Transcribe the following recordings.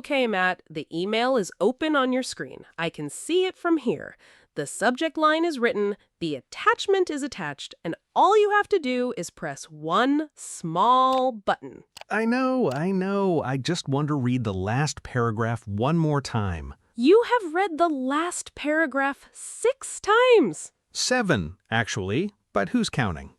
Okay, Matt, the email is open on your screen. I can see it from here. The subject line is written, the attachment is attached, and all you have to do is press one small button. I know. I just want to read the last paragraph one more time. You have read the last paragraph 6 times. 7, actually, but who's counting?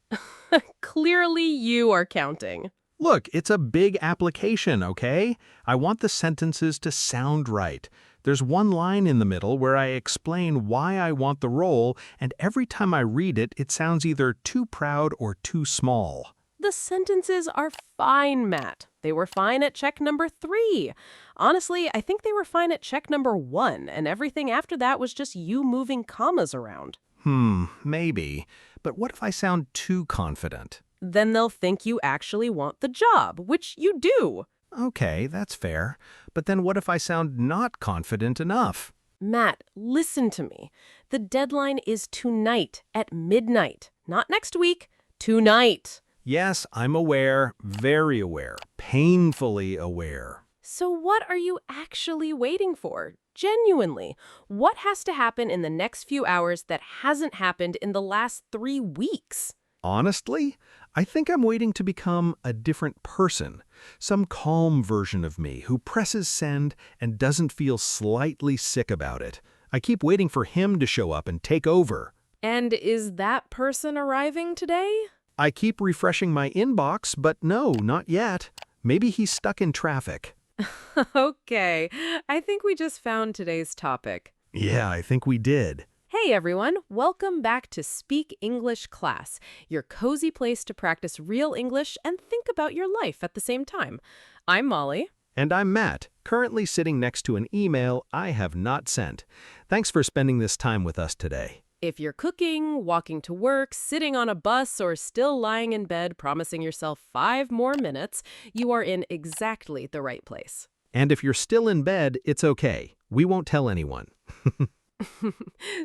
Clearly you are counting. Look, it's a big application, okay? I want the sentences to sound right. There's one line in the middle where I explain why I want the role, and every time I read it, it sounds either too proud or too small. The sentences are fine, Matt. They were fine at check number 3. Honestly, I think they were fine at check number 1, and everything after that was just you moving commas around. Maybe. But what if I sound too confident? Then they'll think you actually want the job, which you do. Okay, that's fair. But then what if I sound not confident enough? Matt, listen to me. The deadline is tonight at midnight. Not next week. Tonight. Yes, I'm aware, very aware, painfully aware. So what are you actually waiting for? Genuinely, what has to happen in the next few hours that hasn't happened in the last 3 weeks? Honestly, I think I'm waiting to become a different person, some calm version of me who presses send and doesn't feel slightly sick about it. I keep waiting for him to show up and take over. And is that person arriving today? I keep refreshing my inbox, but no, not yet. Maybe he's stuck in traffic. Okay, I think we just found today's topic. Yeah, I think we did. Hey everyone, welcome back to Speak English Class, your cozy place to practice real English and think about your life at the same time. I'm Molly. And I'm Matt, currently sitting next to an email I have not sent. Thanks for spending this time with us today. If you're cooking, walking to work, sitting on a bus, or still lying in bed promising yourself 5 more minutes, you are in exactly the right place. And if you're still in bed, it's okay. We won't tell anyone.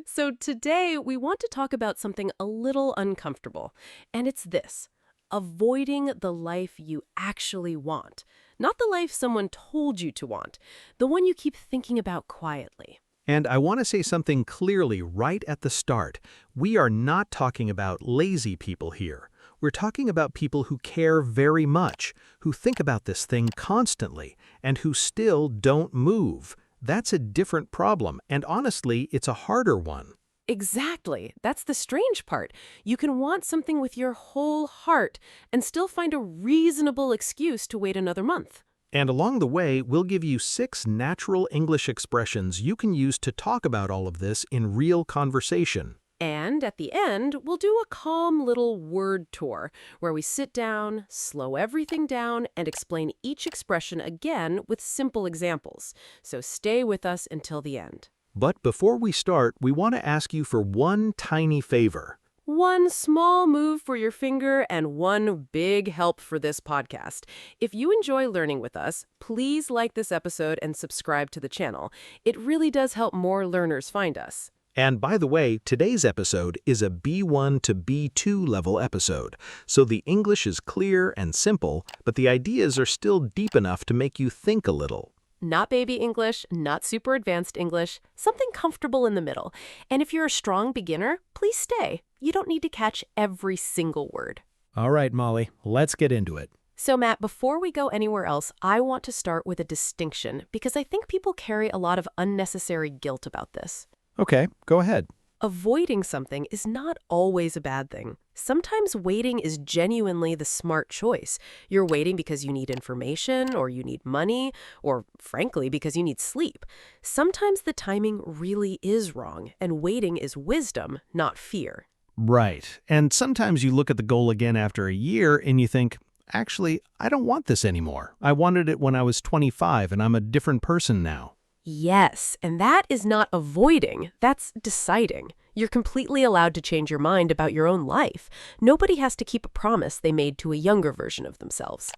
So today we want to talk about something a little uncomfortable, and it's this: avoiding the life you actually want. Not the life someone told you to want, the one you keep thinking about quietly. And I want to say something clearly right at the start. We are not talking about lazy people here. We're talking about people who care very much, who think about this thing constantly, and who still don't move. That's a different problem, and honestly, it's a harder one. Exactly. That's the strange part. You can want something with your whole heart and still find a reasonable excuse to wait another month. And along the way, we'll give you 6 natural English expressions you can use to talk about all of this in real conversation. And at the end, we'll do a calm little word tour where we sit down, slow everything down, and explain each expression again with simple examples. So stay with us until the end. But before we start, we want to ask you for one tiny favor. One small move for your finger and one big help for this podcast. If you enjoy learning with us, please like this episode and subscribe to the channel. It really does help more learners find us. And by the way, today's episode is a B1 to B2 level episode, so the English is clear and simple, but the ideas are still deep enough to make you think a little. Not baby English, not super advanced English, something comfortable in the middle. And if you're a strong beginner, please stay. You don't need to catch every single word. All right, Molly, let's get into it. So Matt, before we go anywhere else, I want to start with a distinction because I think people carry a lot of unnecessary guilt about this. Okay, go ahead. Avoiding something is not always a bad thing. Sometimes waiting is genuinely the smart choice. You're waiting because you need information, or you need money, or frankly, because you need sleep. Sometimes the timing really is wrong, and waiting is wisdom, not fear. Right. And sometimes you look at the goal again after a year and you think, actually, I don't want this anymore. I wanted it when I was 25 and I'm a different person now. Yes, and that is not avoiding, that's deciding. You're completely allowed to change your mind about your own life. Nobody has to keep a promise they made to a younger version of themselves.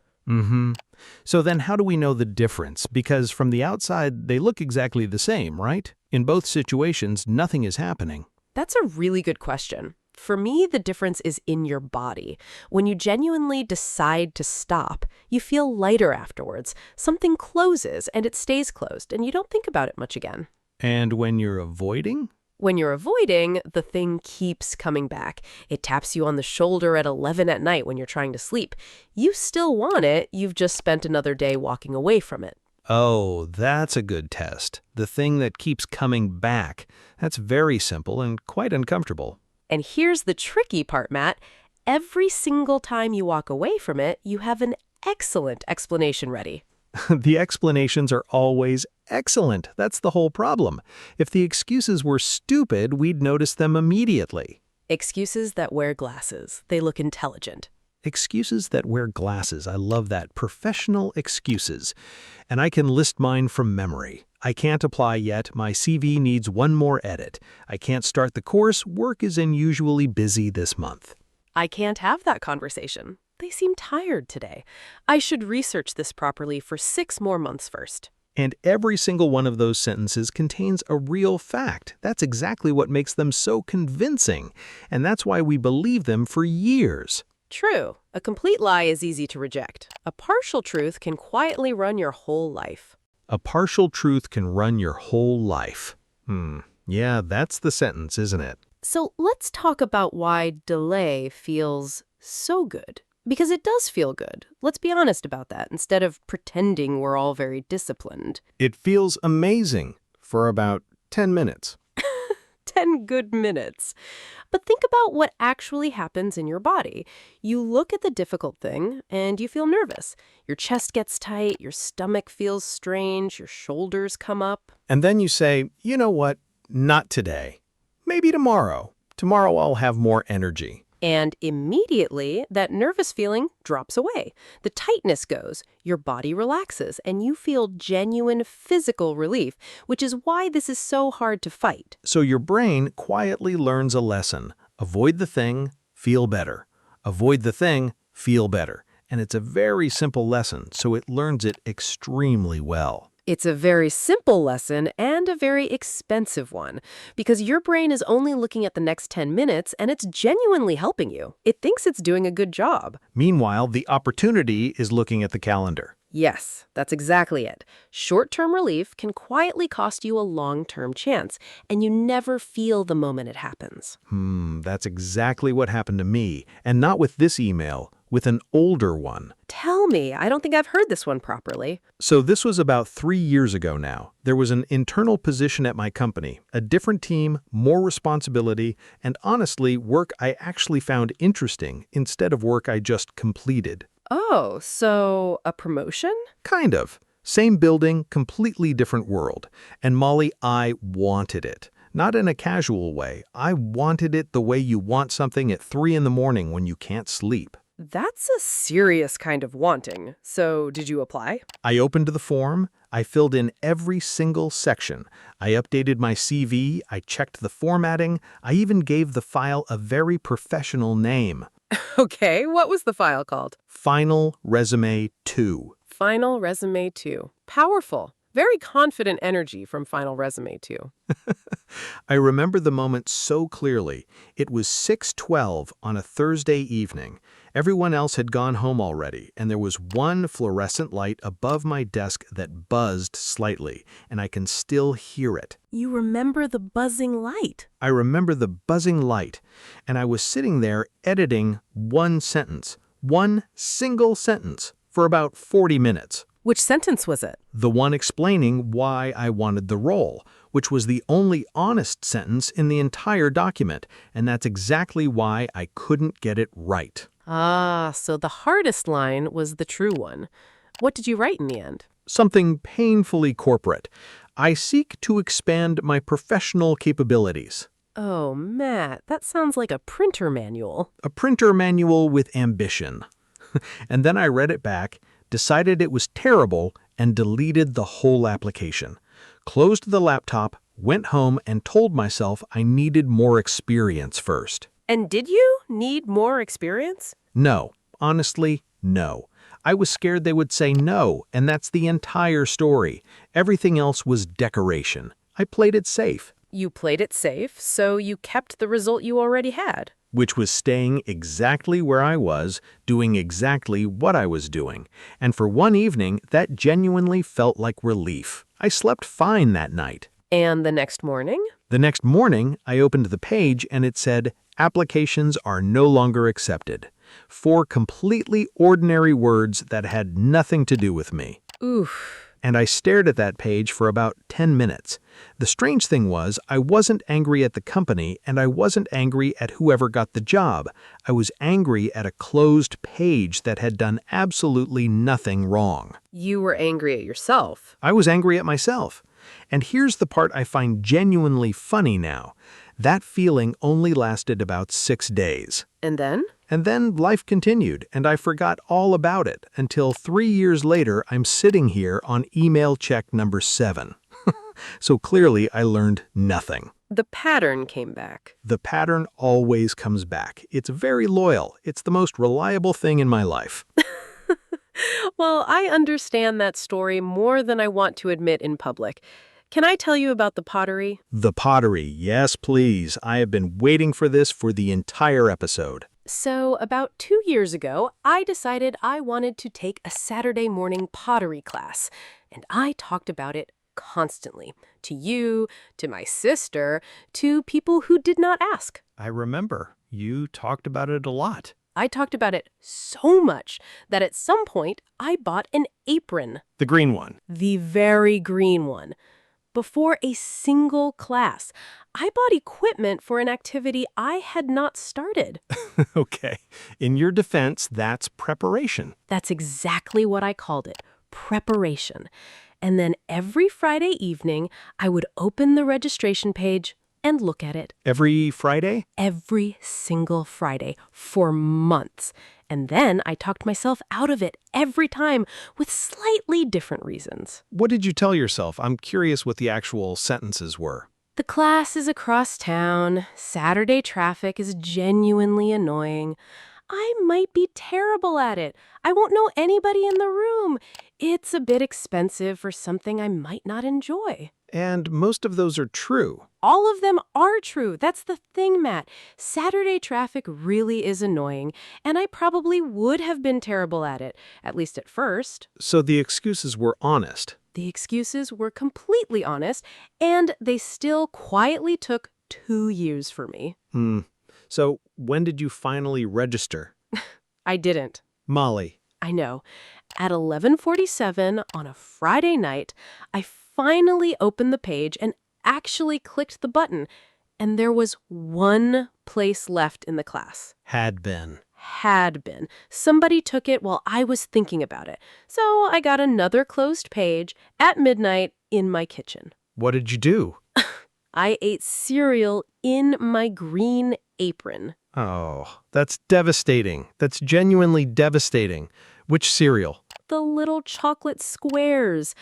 So then how do we know the difference? Because from the outside, they look exactly the same, right? In both situations, nothing is happening. That's a really good question. For me, the difference is in your body. When you genuinely decide to stop, you feel lighter afterwards. Something closes and it stays closed, and you don't think about it much again. And when you're avoiding? When you're avoiding, the thing keeps coming back. It taps you on the shoulder at 11 at night when you're trying to sleep. You still want it, you've just spent another day walking away from it. Oh, that's a good test. The thing that keeps coming back. That's very simple and quite uncomfortable. And here's the tricky part, Matt. Every single time you walk away from it, you have an excellent explanation ready. The explanations are always excellent. That's the whole problem. If the excuses were stupid, we'd notice them immediately. Excuses that wear glasses. They look intelligent. Excuses that wear glasses. I love that. Professional excuses. And I can list mine from memory. I can't apply yet. My CV needs one more edit. I can't start the course. Work is unusually busy this month. I can't have that conversation. They seem tired today. I should research this properly for 6 more months first. And every single one of those sentences contains a real fact. That's exactly what makes them so convincing. And that's why we believe them for years. True. A complete lie is easy to reject. A partial truth can quietly run your whole life. A partial truth can run your whole life. Yeah, that's the sentence, isn't it? So let's talk about why delay feels so good. Because it does feel good. Let's be honest about that, instead of pretending we're all very disciplined. It feels amazing for about 10 minutes. 10 good minutes. But think about what actually happens in your body. You look at the difficult thing and you feel nervous. Your chest gets tight, your stomach feels strange, your shoulders come up. And then you say, you know what? Not today. Maybe tomorrow. Tomorrow I'll have more energy. And immediately, that nervous feeling drops away. The tightness goes, your body relaxes, and you feel genuine physical relief, which is why this is so hard to fight. So your brain quietly learns a lesson. Avoid the thing, feel better. Avoid the thing, feel better. And it's a very simple lesson, so it learns it extremely well. It's a very simple lesson and a very expensive one, because your brain is only looking at the next 10 minutes and it's genuinely helping you. It thinks it's doing a good job. Meanwhile, the opportunity is looking at the calendar. Yes, that's exactly it. Short-term relief can quietly cost you a long-term chance, and you never feel the moment it happens. That's exactly what happened to me, and not with this email, with an older one. Tell me, I don't think I've heard this one properly. So this was about 3 years ago now. There was an internal position at my company, a different team, more responsibility, and honestly, work I actually found interesting instead of work I just completed. Oh, so a promotion? Kind of. Same building, completely different world. And Molly, I wanted it. Not in a casual way. I wanted it the way you want something at 3 in the morning when you can't sleep. That's a serious kind of wanting. So, did you apply? I opened the form. I filled in every single section. I updated my CV. I checked the formatting. I even gave the file a very professional name. Okay, what was the file called? Final Resume 2. Final Resume 2. Powerful. Very confident energy from Final Resume 2. I remember the moment so clearly. It was 6:12 on a Thursday evening. Everyone else had gone home already, and there was one fluorescent light above my desk that buzzed slightly, and I can still hear it. You remember the buzzing light? I remember the buzzing light, and I was sitting there editing one sentence, one single sentence, for about 40 minutes. Which sentence was it? The one explaining why I wanted the role, which was the only honest sentence in the entire document, and that's exactly why I couldn't get it right. Ah, so the hardest line was the true one. What did you write in the end? Something painfully corporate. I seek to expand my professional capabilities. Oh, Matt, that sounds like a printer manual. A printer manual with ambition. And then I read it back, decided it was terrible, and deleted the whole application. Closed the laptop, went home, and told myself I needed more experience first. And did you need more experience? No. Honestly, no. I was scared they would say no, and that's the entire story. Everything else was decoration. I played it safe. You played it safe, so you kept the result you already had. which was staying exactly where I was, doing exactly what I was doing. And for one evening, that genuinely felt like relief. I slept fine that night. And the next morning? The next morning, I opened the page and it said, "Applications are no longer accepted." 4 completely ordinary words that had nothing to do with me. Oof. And I stared at that page for about 10 minutes. The strange thing was, I wasn't angry at the company, and I wasn't angry at whoever got the job. I was angry at a closed page that had done absolutely nothing wrong. You were angry at yourself. I was angry at myself. And here's the part I find genuinely funny now. That feeling only lasted about 6 days. And then? And then life continued, and I forgot all about it until 3 years later I'm sitting here on email check number 7. So clearly I learned nothing. The pattern came back. The pattern always comes back. It's very loyal. It's the most reliable thing in my life. Well, I understand that story more than I want to admit in public. Can I tell you about the pottery? The pottery, yes please. I have been waiting for this for the entire episode. So, about 2 years ago, I decided I wanted to take a Saturday morning pottery class, and I talked about it constantly. To you, to my sister, to people who did not ask. I remember. You talked about it a lot. I talked about it so much that at some point I bought an apron. The green one. The very green one. Before a single class, I bought equipment for an activity I had not started. Okay. In your defense, that's preparation. That's exactly what I called it, preparation. And then every Friday evening, I would open the registration page and look at it. Every Friday? Every single Friday for months. And then I talked myself out of it every time with slightly different reasons. What did you tell yourself? I'm curious what the actual sentences were. The class is across town. Saturday traffic is genuinely annoying. I might be terrible at it. I won't know anybody in the room. It's a bit expensive for something I might not enjoy. And most of those are true. All of them are true. That's the thing, Matt. Saturday traffic really is annoying, and I probably would have been terrible at least at first. So the excuses were honest. The excuses were completely honest, and they still quietly took 2 years for me. So when did you finally register? I didn't. Molly. I know. At 11:47 on a Friday night, I finally opened the page and actually clicked the button, and there was one place left in the class. Had been. Had been. Somebody took it while I was thinking about it. So I got another closed page at midnight in my kitchen. What did you do? I ate cereal in my green apron. Oh, that's devastating. That's genuinely devastating. Which cereal? The little chocolate squares.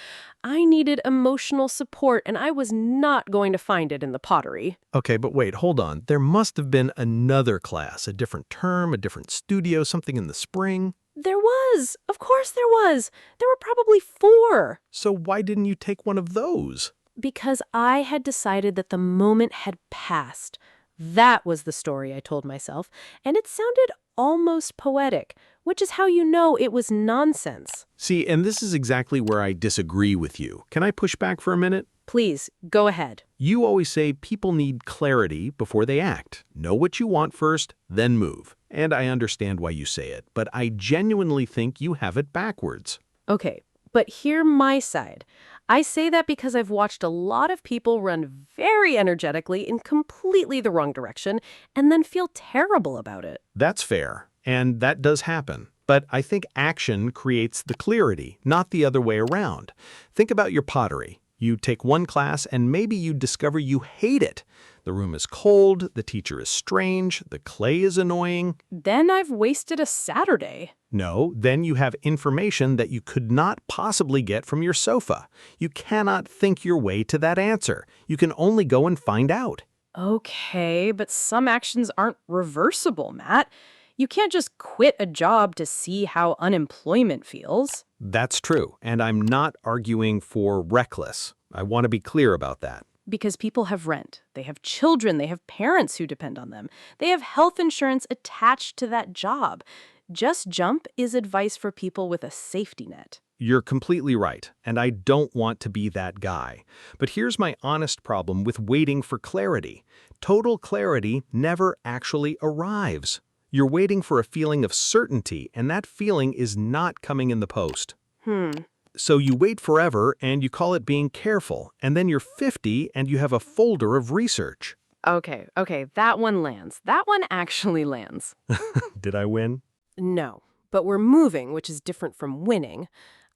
I needed emotional support, and I was not going to find it in the pottery. Okay, but wait, hold on. There must have been another class, a different term, a different studio, something in the spring. There was. Of course there was. There were probably 4. So why didn't you take one of those? Because I had decided that the moment had passed. That was the story I told myself, and it sounded almost poetic, which is how you know it was nonsense. See, and this is exactly where I disagree with you. Can I push back for a minute? Please, go ahead. You always say people need clarity before they act. Know what you want first, then move. And I understand why you say it, but I genuinely think you have it backwards. Okay, but hear my side. I say that because I've watched a lot of people run very energetically in completely the wrong direction and then feel terrible about it. That's fair, and that does happen. But I think action creates the clarity, not the other way around. Think about your pottery. You take one class and maybe you discover you hate it. The room is cold, the teacher is strange, the clay is annoying. Then I've wasted a Saturday. No, then you have information that you could not possibly get from your sofa. You cannot think your way to that answer. You can only go and find out. Okay, but some actions aren't reversible, Matt. You can't just quit a job to see how unemployment feels. That's true, and I'm not arguing for reckless. I want to be clear about that. Because people have rent, they have children, they have parents who depend on them, they have health insurance attached to that job. Just jump is advice for people with a safety net. You're completely right, and I don't want to be that guy. But here's my honest problem with waiting for clarity. Total clarity never actually arrives. You're waiting for a feeling of certainty, and that feeling is not coming in the post. So you wait forever, and you call it being careful, and then you're 50, and you have a folder of research. Okay, that one lands. That one actually lands. Did I win? No, but we're moving, which is different from winning.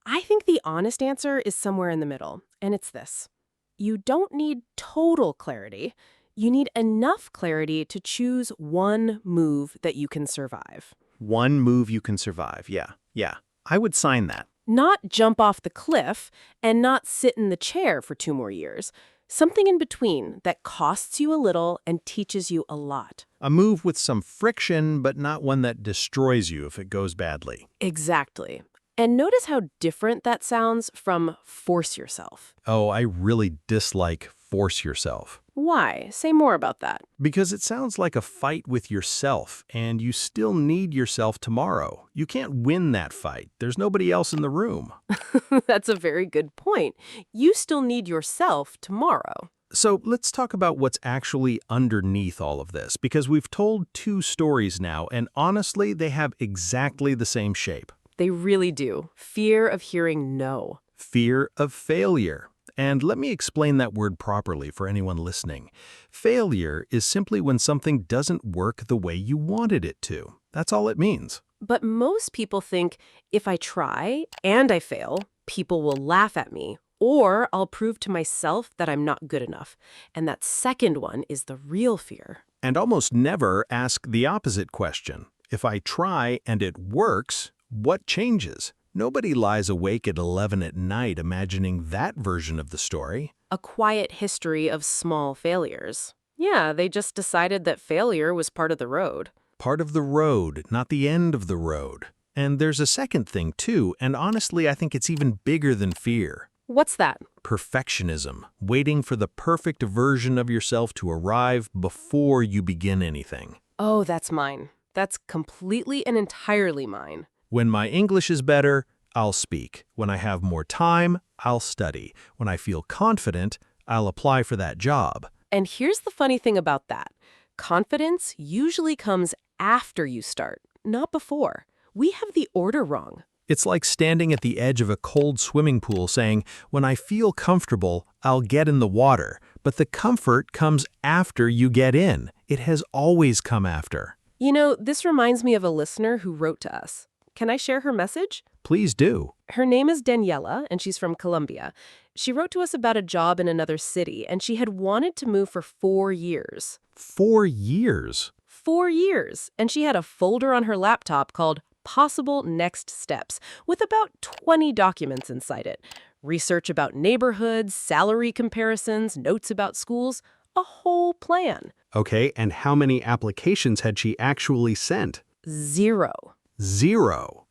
I think the honest answer is somewhere in the middle, and it's this. You don't need total clarity. You need enough clarity to choose one move that you can survive. One move you can survive, yeah. I would sign that. Not jump off the cliff and not sit in the chair for 2 more years. Something in between that costs you a little and teaches you a lot. A move with some friction, but not one that destroys you if it goes badly. Exactly. And notice how different that sounds from force yourself. Oh, I really dislike force yourself. Why? Say more about that. Because it sounds like a fight with yourself, and you still need yourself tomorrow. You can't win that fight. There's nobody else in the room. That's a very good point. You still need yourself tomorrow. So let's talk about what's actually underneath all of this, because we've told 2 stories now, and honestly, they have exactly the same shape. They really do. Fear of hearing no. Fear of failure. And let me explain that word properly for anyone listening. Failure is simply when something doesn't work the way you wanted it to. That's all it means. But most people think if I try and I fail, people will laugh at me, or I'll prove to myself that I'm not good enough. And that second one is the real fear. And almost never ask the opposite question. If I try and it works, what changes? Nobody lies awake at 11 at night imagining that version of the story. A quiet history of small failures. Yeah, they just decided that failure was part of the road. Part of the road, not the end of the road. And there's a second thing, too, and honestly, I think it's even bigger than fear. What's that? Perfectionism, waiting for the perfect version of yourself to arrive before you begin anything. Oh, that's mine. That's completely and entirely mine. When my English is better, I'll speak. When I have more time, I'll study. When I feel confident, I'll apply for that job. And here's the funny thing about that. Confidence usually comes after you start, not before. We have the order wrong. It's like standing at the edge of a cold swimming pool saying, when I feel comfortable, I'll get in the water. But the comfort comes after you get in. It has always come after. You know, this reminds me of a listener who wrote to us. Can I share her message? Please do. Her name is Daniela, and she's from Colombia. She wrote to us about a job in another city, and she had wanted to move for 4 years. 4 years? 4 years. And she had a folder on her laptop called Possible Next Steps, with about 20 documents inside it. Research about neighborhoods, salary comparisons, notes about schools, a whole plan. Okay, and how many applications had she actually sent? 0. 0.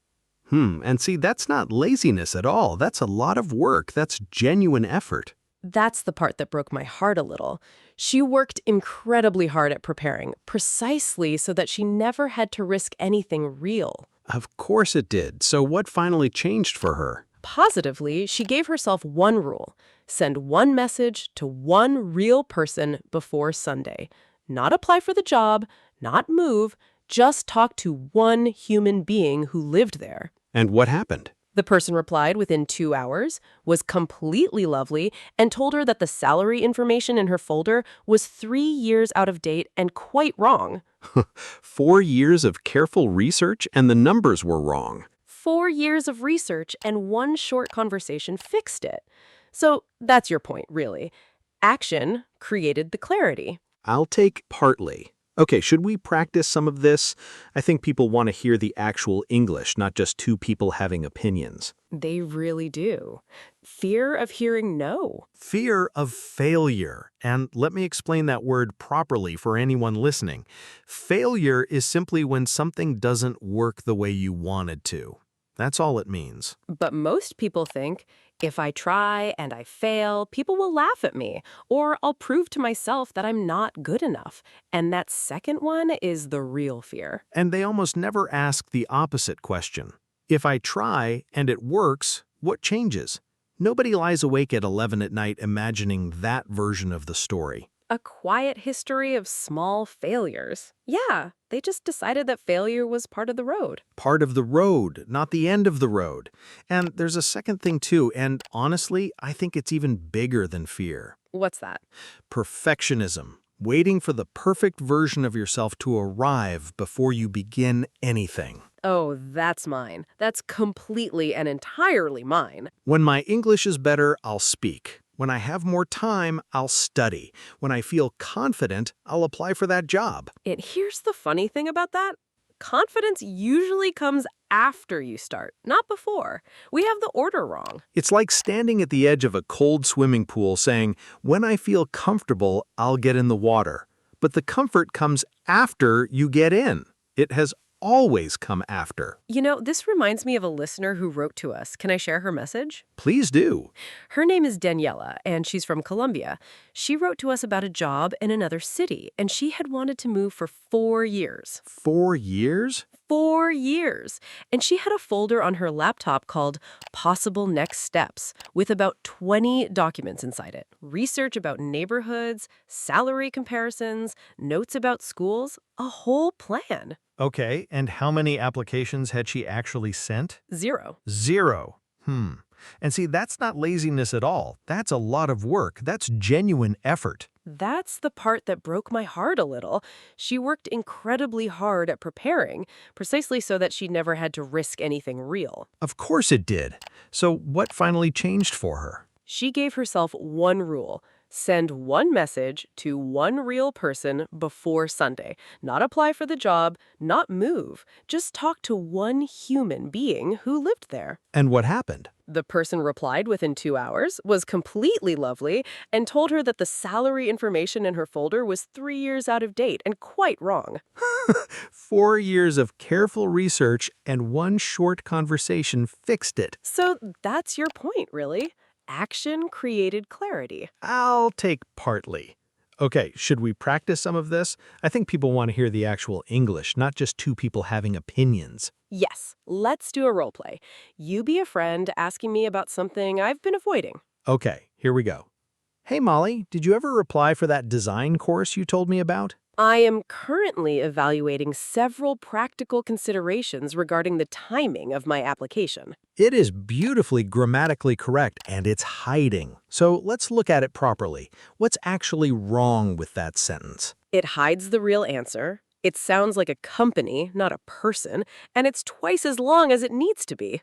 And see, that's not laziness at all. That's a lot of work. That's genuine effort. That's the part that broke my heart a little. She worked incredibly hard at preparing, precisely so that she never had to risk anything real. Of course it did. So what finally changed for her? Positively, she gave herself one rule. Send one message to one real person before Sunday. Not apply for the job, not move, just talk to one human being who lived there. And what happened? The person replied within 2 hours, was completely lovely, and told her that the salary information in her folder was 3 years out of date and quite wrong. 4 years of careful research and the numbers were wrong. 4 years of research and one short conversation fixed it. So that's your point, really. Action created the clarity. I'll take partly. Okay, should we practice some of this? I think people want to hear the actual English, not just 2 people having opinions. They really do. Fear of hearing no. Fear of failure. And let me explain that word properly for anyone listening. Failure is simply when something doesn't work the way you wanted to. That's all it means. But most people think, if I try and I fail, people will laugh at me, or I'll prove to myself that I'm not good enough. And that second one is the real fear. And they almost never ask the opposite question. If I try and it works, what changes? Nobody lies awake at 11 at night imagining that version of the story. A quiet history of small failures. Yeah, they just decided that failure was part of the road. Part of the road, not the end of the road. And there's a second thing too, and honestly, I think it's even bigger than fear. What's that? Perfectionism. Waiting for the perfect version of yourself to arrive before you begin anything. Oh, that's mine. That's completely and entirely mine. When my English is better, I'll speak. When I have more time, I'll study. When I feel confident, I'll apply for that job. And here's the funny thing about that. Confidence usually comes after you start, not before. We have the order wrong. It's like standing at the edge of a cold swimming pool saying, when I feel comfortable, I'll get in the water. But the comfort comes after you get in. It has always come after. You know, this reminds me of a listener who wrote to us. Can I share her message? Please do. Her name is Daniela, and she's from Colombia. She wrote to us about a job in another city, and she had wanted to move for 4 years. 4 years? 4 years. And she had a folder on her laptop called Possible Next Steps with about 20 documents inside it. Research about neighborhoods, salary comparisons, notes about schools, a whole plan. Okay, and how many applications had she actually sent? 0. 0. And see, that's not laziness at all. That's a lot of work. That's genuine effort. That's the part that broke my heart a little. She worked incredibly hard at preparing, precisely so that she never had to risk anything real. Of course it did. So what finally changed for her? She gave herself one rule. Send one message to one real person before Sunday. Not apply for the job, not move. Just talk to one human being who lived there. And what happened? The person replied within 2 hours, was completely lovely, and told her that the salary information in her folder was 3 years out of date and quite wrong. 4 years of careful research and one short conversation fixed it. So that's your point, really. Action created clarity. I'll take partly. Okay, should we practice some of this? I think people want to hear the actual English, not just two people having opinions. Yes, let's do a role play. You be a friend asking me about something I've been avoiding. Okay, here we go. Hey Molly, did you ever apply for that design course you told me about? I am currently evaluating several practical considerations regarding the timing of my application. It is beautifully grammatically correct, and it's hiding. So let's look at it properly. What's actually wrong with that sentence? It hides the real answer. It sounds like a company, not a person, and it's twice as long as it needs to be.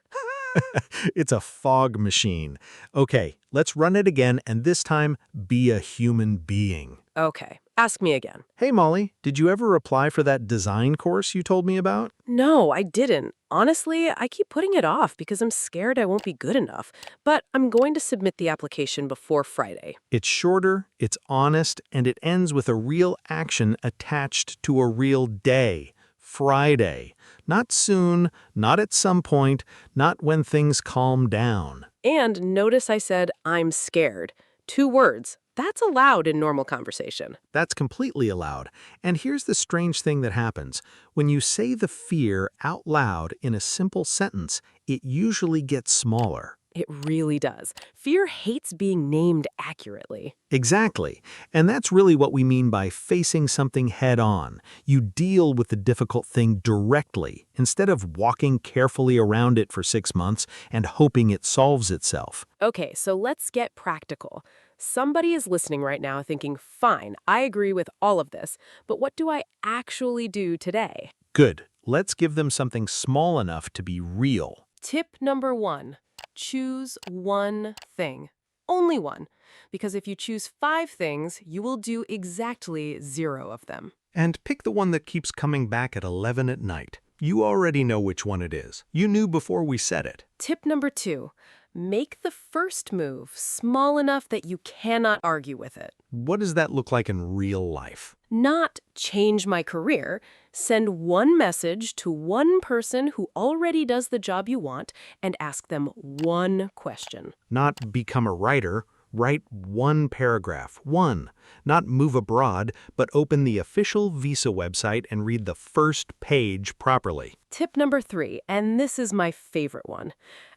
It's a fog machine. Okay, let's run it again, and this time, be a human being. Okay, ask me again. Hey Molly, did you ever apply for that design course you told me about? No, I didn't. Honestly, I keep putting it off because I'm scared I won't be good enough. But I'm going to submit the application before Friday. It's shorter, it's honest, and it ends with a real action attached to a real day. Friday. Not soon, not at some point, not when things calm down. And notice I said, I'm scared. 2 words. That's allowed in normal conversation. That's completely allowed. And here's the strange thing that happens. When you say the fear out loud in a simple sentence, it usually gets smaller. It really does. Fear hates being named accurately. Exactly. And that's really what we mean by facing something head on. You deal with the difficult thing directly, instead of walking carefully around it for 6 months and hoping it solves itself. Okay, so let's get practical. Somebody is listening right now thinking, fine, I agree with all of this, but what do I actually do today? Good. Let's give them something small enough to be real. Tip number 1. Choose one thing. Only one. Because if you choose 5 things, you will do exactly 0 of them. And pick the one that keeps coming back at 11 at night. You already know which one it is. You knew before we said it. Tip number 2. Make the first move small enough that you cannot argue with it. What does that look like in real life? Not change my career. Send one message to one person who already does the job you want and ask them one question. Not become a writer. Write one paragraph. One. Not move abroad, but open the official visa website and read the first page properly. Tip number 3, and this is my favorite one.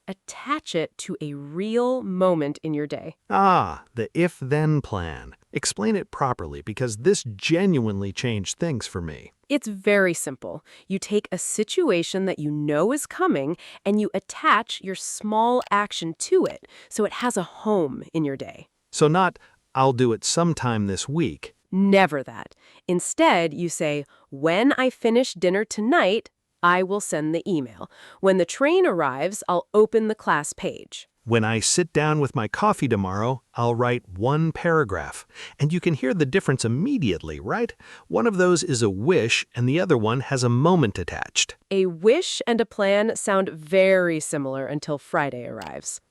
Attach it to a real moment in your day. Ah, the if-then plan. Explain it properly because this genuinely changed things for me. It's very simple. You take a situation that you know is coming and you attach your small action to it so it has a home in your day. So not, I'll do it sometime this week. Never that. Instead, you say, when I finish dinner tonight, I will send the email. When the train arrives, I'll open the class page. When I sit down with my coffee tomorrow, I'll write one paragraph. And you can hear the difference immediately, right? One of those is a wish and the other one has a moment attached. A wish and a plan sound very similar until Friday arrives.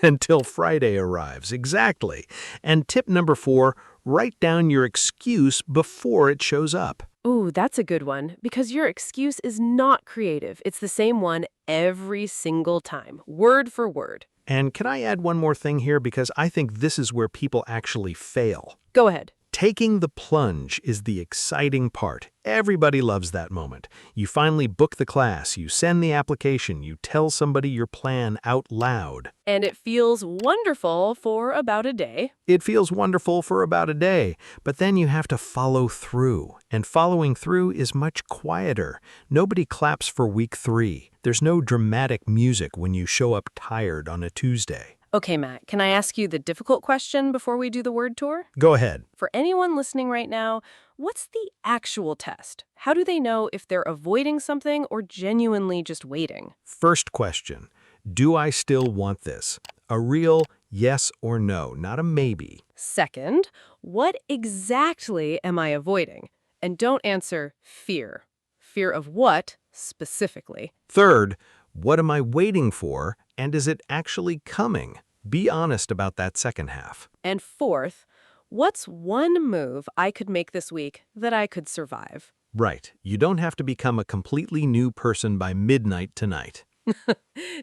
Until Friday arrives, exactly. And tip number 4, write down your excuse before it shows up. Ooh, that's a good one, because your excuse is not creative. It's the same one every single time, word for word. And can I add one more thing here because I think this is where people actually fail. Go ahead. Taking the plunge is the exciting part. Everybody loves that moment. You finally book the class, you send the application, you tell somebody your plan out loud. And it feels wonderful for about a day. It feels wonderful for about a day, but then you have to follow through. And following through is much quieter. Nobody claps for week 3. There's no dramatic music when you show up tired on a Tuesday. Okay, Matt, can I ask you the difficult question before we do the word tour? Go ahead. For anyone listening right now, what's the actual test? How do they know if they're avoiding something or genuinely just waiting? First question, do I still want this? A real yes or no, not a maybe. Second, what exactly am I avoiding? And don't answer fear. Fear of what specifically? Third, what am I waiting for, and is it actually coming? Be honest about that second half. And fourth, what's one move I could make this week that I could survive? Right. You don't have to become a completely new person by midnight tonight.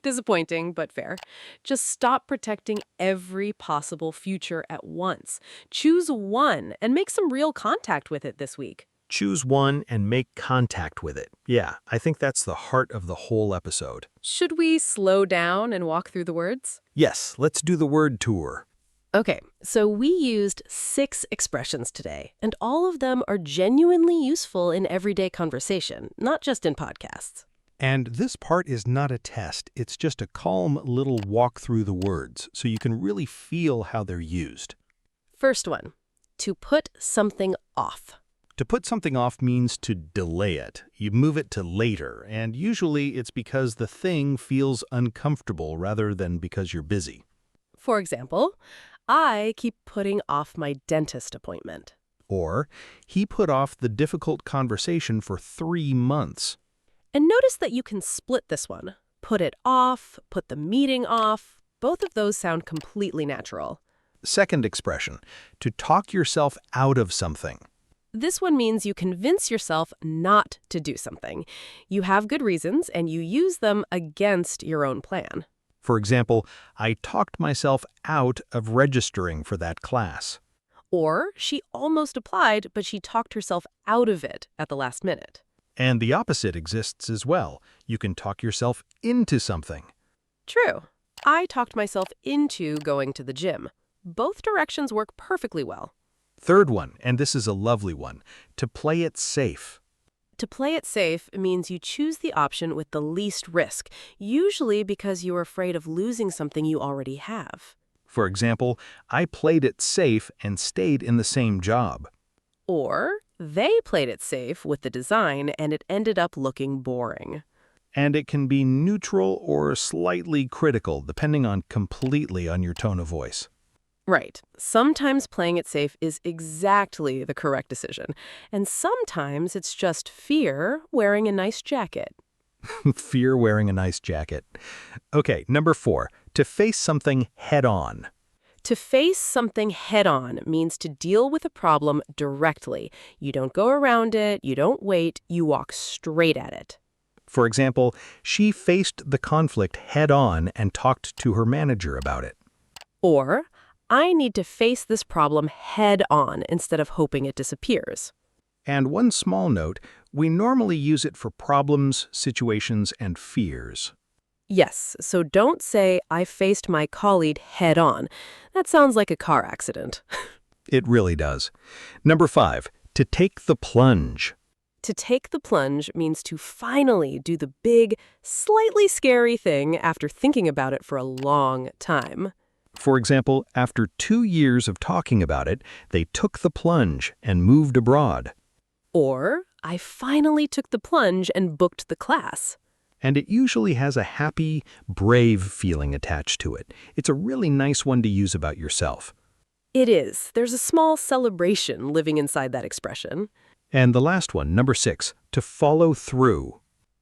Disappointing, but fair. Just stop protecting every possible future at once. Choose one and make some real contact with it this week. Choose one and make contact with it. Yeah, I think that's the heart of the whole episode. Should we slow down and walk through the words? Yes, let's do the word tour. Okay, so we used 6 expressions today, and all of them are genuinely useful in everyday conversation, not just in podcasts. And this part is not a test. It's just a calm little walk through the words, so you can really feel how they're used. First one, to put something off. To put something off means to delay it. You move it to later, and usually it's because the thing feels uncomfortable rather than because you're busy. For example, I keep putting off my dentist appointment. Or, he put off the difficult conversation for 3 months. And notice that you can split this one. Put it off, put the meeting off. Both of those sound completely natural. Second expression, to talk yourself out of something. This one means you convince yourself not to do something. You have good reasons, and you use them against your own plan. For example, I talked myself out of registering for that class. Or she almost applied, but she talked herself out of it at the last minute. And the opposite exists as well. You can talk yourself into something. True. I talked myself into going to the gym. Both directions work perfectly well. Third one, and this is a lovely one, to play it safe. To play it safe means you choose the option with the least risk, usually because you're afraid of losing something you already have. For example, I played it safe and stayed in the same job. Or they played it safe with the design and it ended up looking boring. And it can be neutral or slightly critical, depending on completely on your tone of voice. Right. Sometimes playing it safe is exactly the correct decision. And sometimes it's just fear wearing a nice jacket. Fear wearing a nice jacket. Okay, number 4, To face something head-on. To face something head-on means to deal with a problem directly. You don't go around it, you don't wait, you walk straight at it. For example, she faced the conflict head-on and talked to her manager about it. Or, I need to face this problem head-on instead of hoping it disappears. And one small note, we normally use it for problems, situations, and fears. Yes, so don't say, I faced my colleague head-on. That sounds like a car accident. It really does. Number 5, to take the plunge. To take the plunge means to finally do the big, slightly scary thing after thinking about it for a long time. For example, after 2 years of talking about it, they took the plunge and moved abroad. Or, I finally took the plunge and booked the class. And it usually has a happy, brave feeling attached to it. It's a really nice one to use about yourself. It is. There's a small celebration living inside that expression. And the last one, number 6, to follow through.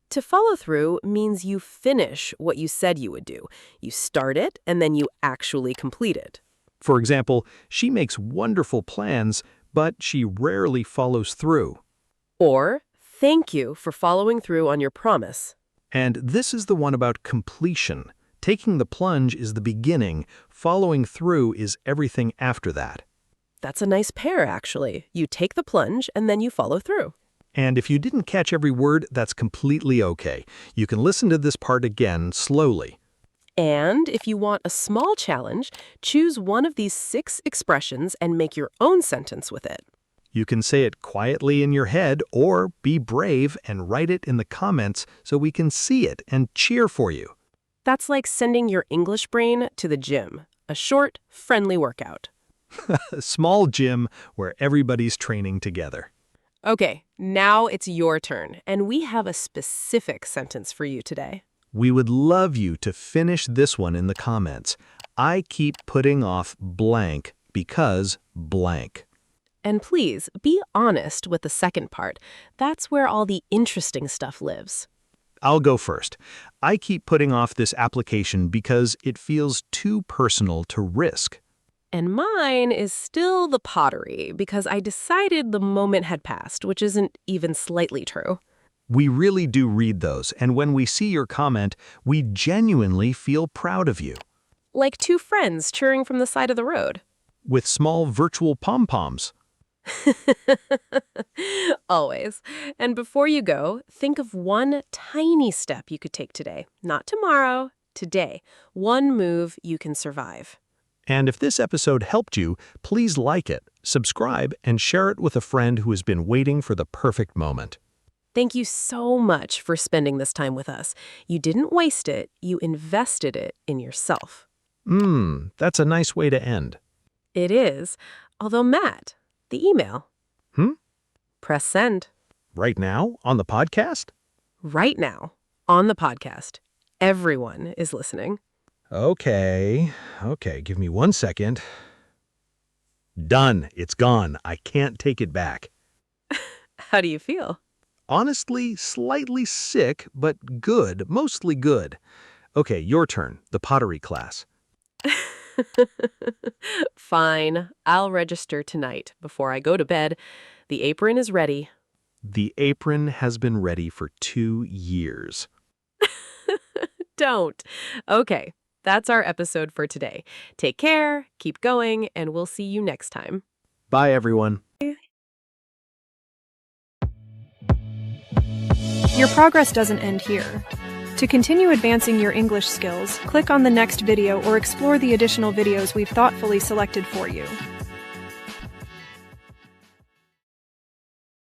To follow through means you finish what you said you would do. You start it, and then you actually complete it. For example, she makes wonderful plans, but she rarely follows through. Or, thank you for following through on your promise. And this is the one about completion. Taking the plunge is the beginning, following through is everything after that. That's a nice pair, actually. You take the plunge, and then you follow through. And if you didn't catch every word, that's completely okay. You can listen to this part again slowly. And if you want a small challenge, choose one of these 6 expressions and make your own sentence with it. You can say it quietly in your head or be brave and write it in the comments so we can see it and cheer for you. That's like sending your English brain to the gym. A short, friendly workout. A small gym where everybody's training together. Okay, now it's your turn, and we have a specific sentence for you today. We would love you to finish this one in the comments. I keep putting off blank because blank. And please, be honest with the second part. That's where all the interesting stuff lives. I'll go first. I keep putting off this application because it feels too personal to risk. And mine is still the pottery, because I decided the moment had passed, which isn't even slightly true. We really do read those, and when we see your comment, we genuinely feel proud of you. Like 2 friends cheering from the side of the road. With small virtual pom-poms. Always. And before you go, think of one tiny step you could take today. Not tomorrow, today. One move you can survive. And if this episode helped you, please like it, subscribe, and share it with a friend who has been waiting for the perfect moment. Thank you so much for spending this time with us. You didn't waste it, you invested it in yourself. That's a nice way to end. It is. Although, Matt, the email. Press send. Right now, on the podcast? Right now, on the podcast. Everyone is listening. Okay, give me 1 second. Done. It's gone. I can't take it back. How do you feel? Honestly, slightly sick, but good, mostly good. Okay, your turn, the pottery class. Fine. I'll register tonight before I go to bed. The apron is ready. The apron has been ready for 2 years. Don't. Okay, that's our episode for today. Take care, keep going, and we'll see you next time. Bye, everyone. Your progress doesn't end here. To continue advancing your English skills, click on the next video or explore the additional videos we've thoughtfully selected for you.